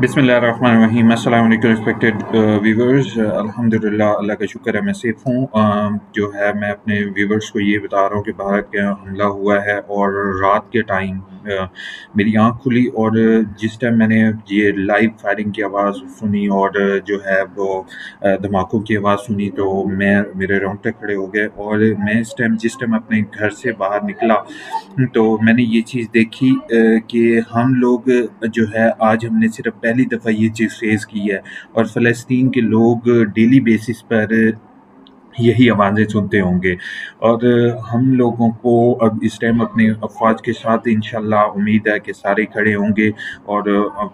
बिस्मिल्लाहिर्रहमानिर्रहीम। अस्सलाम वालेकुम रिस्पेक्टेड व्यूवर्स। अल्हम्दुलिल्लाह, अल्लाह का शुक्र है मैं सेफ़ हूँ। जो है मैं अपने व्यूवर्स को ये बता रहा हूँ कि भारत के यहाँ हमला हुआ है और रात के टाइम मेरी आँख खुली और जिस टाइम मैंने ये लाइव फायरिंग की आवाज़ सुनी और जो है वो धमाकों की आवाज़ सुनी, तो मेरे रोंगटे खड़े हो गए। और मैं जिस टाइम अपने घर से बाहर निकला, तो मैंने ये चीज़ देखी कि हम लोग जो है आज हमने सिर्फ पहली दफ़ा ये चीज़ फेस की है और फ़लस्तीन के लोग डेली बेसिस पर यही आवाज़ें सुनते होंगे। और हम लोगों को अब इस टाइम अपनी अफ़वाज के साथ इंशाअल्लाह उम्मीद है कि सारे खड़े होंगे और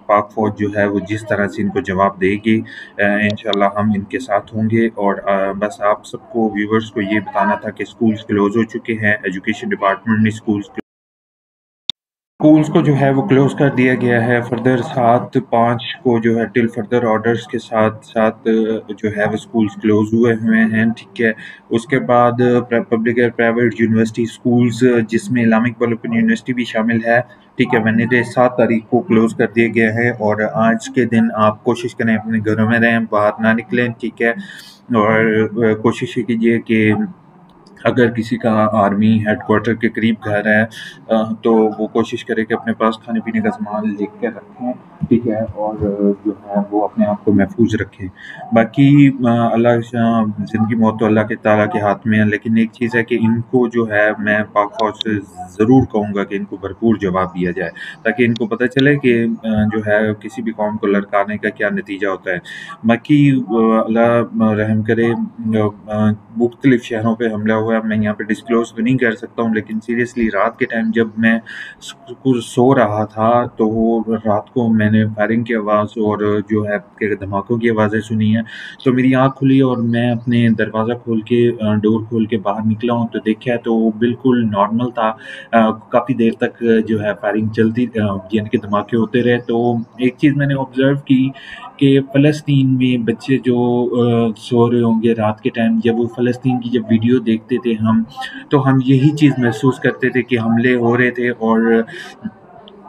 पाक फ़ौज जो है वो जिस तरह से इनको जवाब देगी, इंशाअल्लाह हम इनके साथ होंगे। और बस आप सबको व्यूअर्स को ये बताना था कि स्कूल्स क्लोज़ हो चुके हैं। एजुकेशन डिपार्टमेंट ने स्कूल्स को जो है वो क्लोज़ कर दिया गया है। फर्दर 7/5 को जो है टिल फर्दर ऑर्डर्स के साथ जो है वो स्कूल्स क्लोज़ हुए हैं, ठीक है। उसके बाद पब्लिक और प्राइवेट यूनिवर्सिटी स्कूल्स, जिसमें इस्लामिक इकबाल ओपन यूनिवर्सिटी भी शामिल है, ठीक है, वेडनेसडे 7 तारीख को क्लोज़ कर दिया गया है। और आज के दिन आप कोशिश करें अपने घरों में रहें, बाहर ना निकलें, ठीक है। और कोशिश ये कीजिए कि अगर किसी का आर्मी हेडक्वार्टर के करीब घर है, तो वो कोशिश करे कि अपने पास खाने-पीने का सामान लिख के रखें, ठीक है। और जो है वो अपने आप को महफूज़ रखें। बाकी ज़िंदगी मौत तो अल्लाह के ताला के हाथ में है, लेकिन एक चीज़ है कि इनको जो है मैं पाक फ़ौज से ज़रूर कहूँगा कि इनको भरपूर जवाब दिया जाए, ताकि इनको पता चले कि जो है किसी भी कौम को ललकारने का क्या नतीजा होता है। बाकी अल्लाह रहम करे, मुख्तलिफ़ शहरों पे हमला हुआ। मैं यहाँ पे डिस्क्लोज़ तो नहीं कर सकता हूँ, लेकिन सीरियसली रात के टाइम जब मैं सो रहा था, तो रात को मैंने फायरिंग की आवाज़ और जो है कि धमाकों की आवाज़ें सुनी हैं। तो मेरी आँख खुली और मैं अपने दरवाज़ा खोल के डोर खोल के बाहर निकला हूँ, तो देखा तो वो बिल्कुल नॉर्मल था। काफ़ी देर तक जो है फायरिंग चलती, यानी कि धमाके होते रहे। तो एक चीज़ मैंने ऑब्ज़र्व की कि फ़लस्तीन में बच्चे जो सो रहे होंगे रात के टाइम, जब वो फ़लस्तीन की जब वीडियो देखते थे हम, तो हम यही चीज़ महसूस करते थे कि हमले हो रहे थे और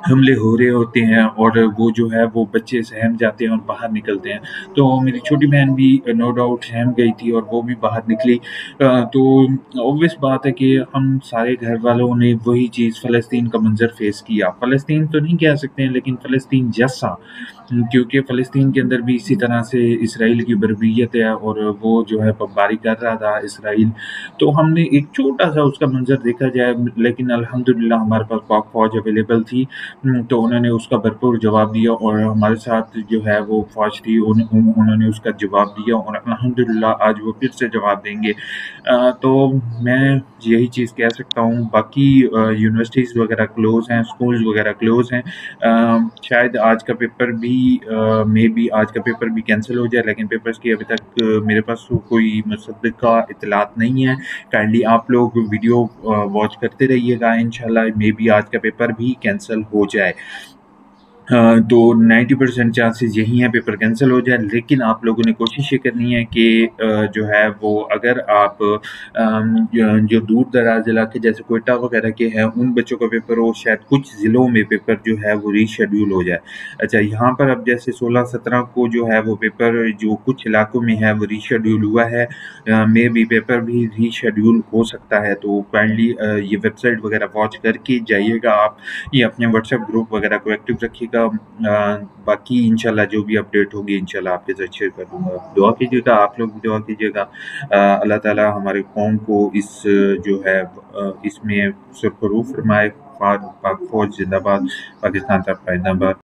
हमले हो रहे होते हैं और वो जो है वो बच्चे सहम जाते हैं और बाहर निकलते हैं। तो मेरी छोटी बहन भी नो डाउट सहम गई थी और वो भी बाहर निकली। तो ऑब्वियस बात है कि हम सारे घर वालों ने वही चीज़ फ़लस्तीन का मंज़र फ़ेस किया। फ़लस्तीन तो नहीं कह सकते हैं, लेकिन फ़लस्तीन जैसा, क्योंकि फ़लस्तीन के अंदर भी इसी तरह से इसराइल की बर्बरियत है और वो जो है बमबारी कर रहा था इसराइल। तो हमने एक छोटा-सा उसका मंज़र देखा जाए, लेकिन अल्हम्दुलिल्लाह हमारे पास पाक फ़ौज अवेलेबल थी। तो उन्होंने उसका भरपूर जवाब दिया और हमारे साथ जो है वो फ़ौज थी, उन्होंने उसका जवाब दिया और अल्हम्दुलिल्लाह आज वो फिर से जवाब देंगे। तो मैं यही चीज़ कह सकता हूँ। बाकी यूनिवर्सिटीज़ वगैरह क्लोज़ हैं, स्कूल्स वगैरह क्लोज़ हैं। शायद आज का पेपर भी मेबी आज का पेपर भी कैंसल हो जाए, लेकिन पेपर्स की अभी तक मेरे पास कोई मुसद्दिक़ा इत्तलात नहीं है। काइंडली आप लोग वीडियो वॉच करते रहिएगा, इंशाल्लाह मेबी आज का पेपर भी कैंसल हो जाए। तो 90% चांसेस यही हैं पेपर कैंसल हो जाए, लेकिन आप लोगों ने कोशिश ये करनी है कि जो है वो अगर आप जो दूर-दराज़ इलाके जैसे क्वेटा वगैरह के हैं, उन बच्चों का पेपर हो, शायद कुछ ज़िलों में पेपर जो है वो रीशेड्यूल हो जाए। अच्छा, यहाँ पर अब जैसे 16-17 को जो है वो पेपर जो कुछ इलाकों में है वो रीशेड्यूल हुआ है। मेबी पेपर भी रीशेड्यूल हो सकता है, तो काइंडली ये वेबसाइट वगैरह वॉच करके जाइएगा आप। ये अपने व्हाट्सएप ग्रुप वगैरह को एक्टिव रखिएगा। बाकी इंशाल्लाह जो भी अपडेट होगी इंशाल्लाह आपके साथ शेयर कर दूँगा। दुआ कीजिएगा, आप लोग भी दुआ कीजिएगा। अल्लाह ताला हमारी कौम को जो है इसमें सुरखरू फरमाए। पाक पाक फ़ौज ज़िंदाबाद, पाकिस्तान तक जिंदाबाद।